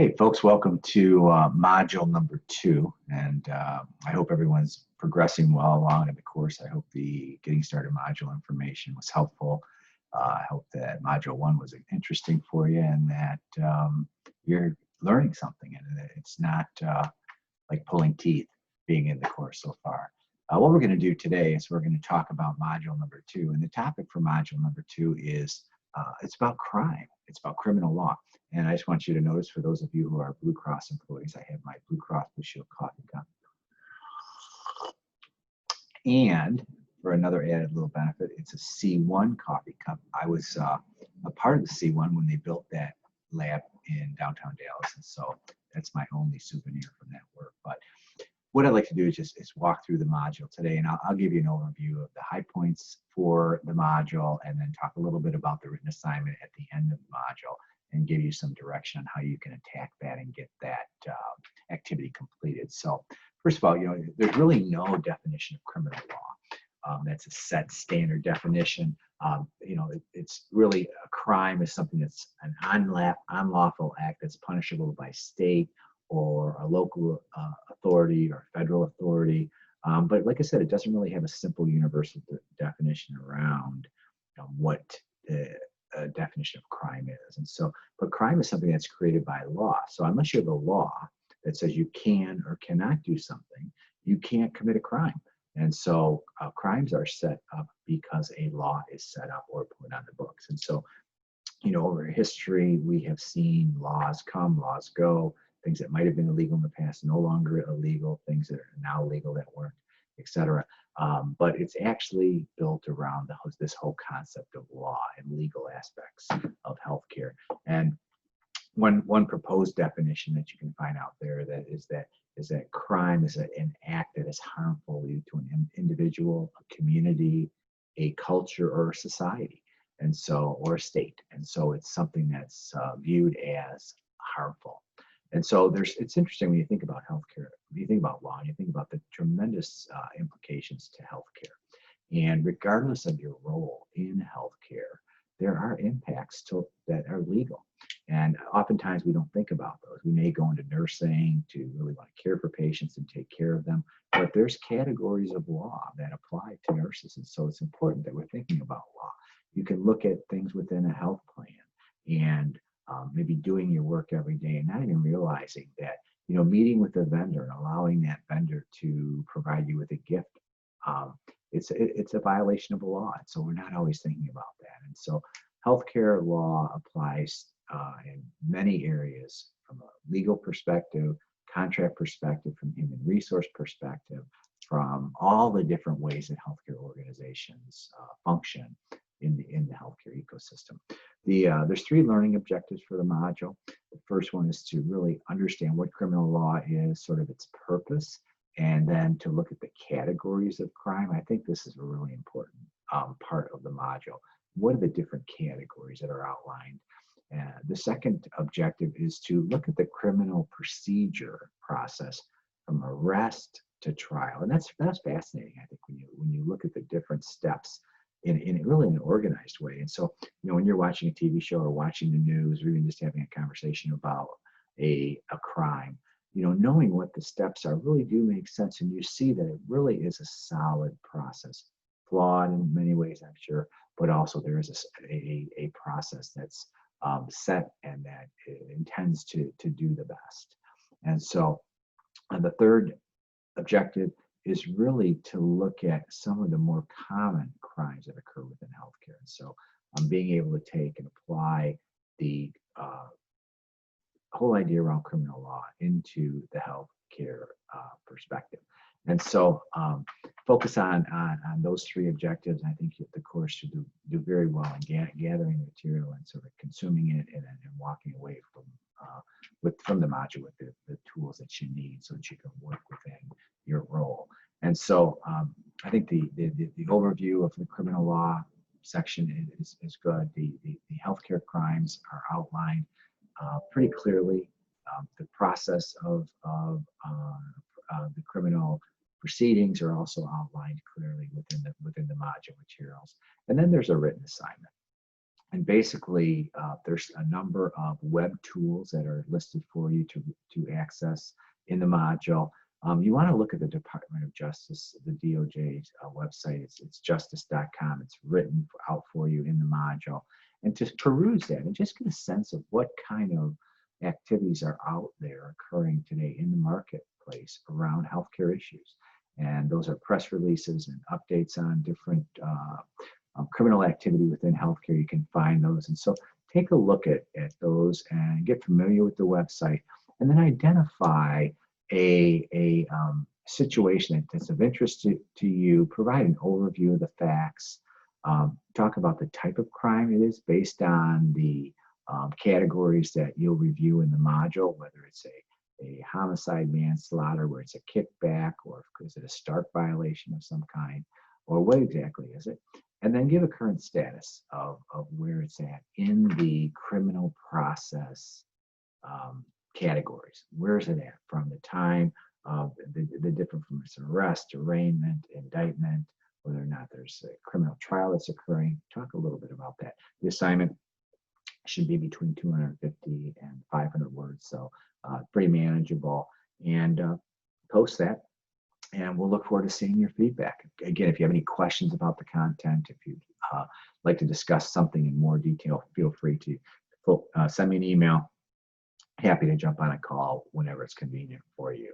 Hey folks, welcome to module number 2, and I hope everyone's progressing well along in the course. I hope the getting started module information was helpful. I hope that module 1 was interesting for you and that you're learning something and that it's not like pulling teeth being in the course so far. What we're going to do today is we're going to talk about module number 2, and the topic for module number 2 is it's about crime. It's about criminal law. And I just want you to notice, for those of you who are Blue Cross employees, I have my Blue Cross Blue Shield coffee cup. And for another added little benefit, it's a C1 coffee cup. I was a part of the C1 when they built that lab in downtown Dallas, and so that's my only souvenir from that work. But what I'd like to do is just walk through the module today, and I'll give you an overview of the high points for the module, and then talk a little bit about the written assignment at the end of the module, and give you some direction on how you can attack that and get that activity completed. So first of all, there's really no definition of criminal law. That's a set standard definition. It's really a crime is something that's an unlawful act that's punishable by state or a local authority or federal authority. But like I said, it doesn't really have a simple universal definition around what the definition of crime is. And so, but crime is something that's created by law. So unless you have a law that says you can or cannot do something, you can't commit a crime. And so crimes are set up because a law is set up or put on the books. And so, over history, we have seen laws come, laws go. Things that might have been illegal in the past, no longer illegal, things that are now legal that weren't, etc. But it's actually built around this whole concept of law and legal aspects of healthcare. And one proposed definition that you can find out there is that crime is an act that is harmful to an individual, a community, a culture, or a society, and so, or a state. And so it's something that's viewed as harmful. And so it's interesting when you think about healthcare, when you think about law, and you think about the tremendous implications to healthcare. And regardless of your role in healthcare, there are impacts that are legal. And oftentimes we don't think about those. We may go into nursing to really want to care for patients and take care of them, but there's categories of law that apply to nurses. And so it's important that we're thinking about law. You can look at things within a health plan and maybe doing your work every day and not even realizing that, meeting with a vendor and allowing that vendor to provide you with a gift, it's a violation of the law. And so we're not always thinking about that. And so healthcare law applies in many areas, from a legal perspective, contract perspective, from human resource perspective, from all the different ways that healthcare organizations function in the healthcare ecosystem. There's 3 learning objectives for the module. The first one is to really understand what criminal law is, sort of its purpose, and then to look at the categories of crime. I think this is a really important part of the module. What are the different categories that are outlined? The second objective is to look at the criminal procedure process from arrest to trial, and that's fascinating. I think when you look at the different steps in really an organized way. And so, when you're watching a TV show or watching the news or even just having a conversation about a crime, knowing what the steps are really do make sense. And you see that it really is a solid process, flawed in many ways, I'm sure, but also there is a process that's set and that it intends to do the best. And so the third objective is really to look at some of the more common crimes that occur within healthcare. And so being able to take and apply the whole idea around criminal law into the healthcare perspective. And so focus on those 3 objectives. I think the course should do very well in gathering the material and sort of consuming it and walking away from the module with the tools that you need so that you can work within your role. And so I think the overview of the criminal law section is good. The healthcare crimes are outlined pretty clearly. The process of the criminal proceedings are also outlined clearly within the module materials. And then there's a written assignment. And basically, there's a number of web tools that are listed for you to access in the module. You want to look at the Department of Justice, the DOJ's website. It's justice.com. It's written out for you in the module. And to peruse that and just get a sense of what kind of activities are out there occurring today in the marketplace around healthcare issues. And those are press releases and updates on different criminal activity within healthcare. You can find those. And so take a look at those and get familiar with the website, and then identify a situation that's of interest to you, provide an overview of the facts, talk about the type of crime it is based on the categories that you'll review in the module, whether it's a homicide, manslaughter, where it's a kickback, or is it a stark violation of some kind, or what exactly is it? And then give a current status of where it's at in the criminal process categories. Where is it at from the time of the different from arrest, arraignment, indictment, whether or not there's a criminal trial that's occurring. Talk a little bit about that. The assignment should be between 250 and 500 words, so pretty manageable. And post that, and we'll look forward to seeing your feedback. Again, if you have any questions about the content, if you'd like to discuss something in more detail, feel free to send me an email. Happy to jump on a call whenever it's convenient for you.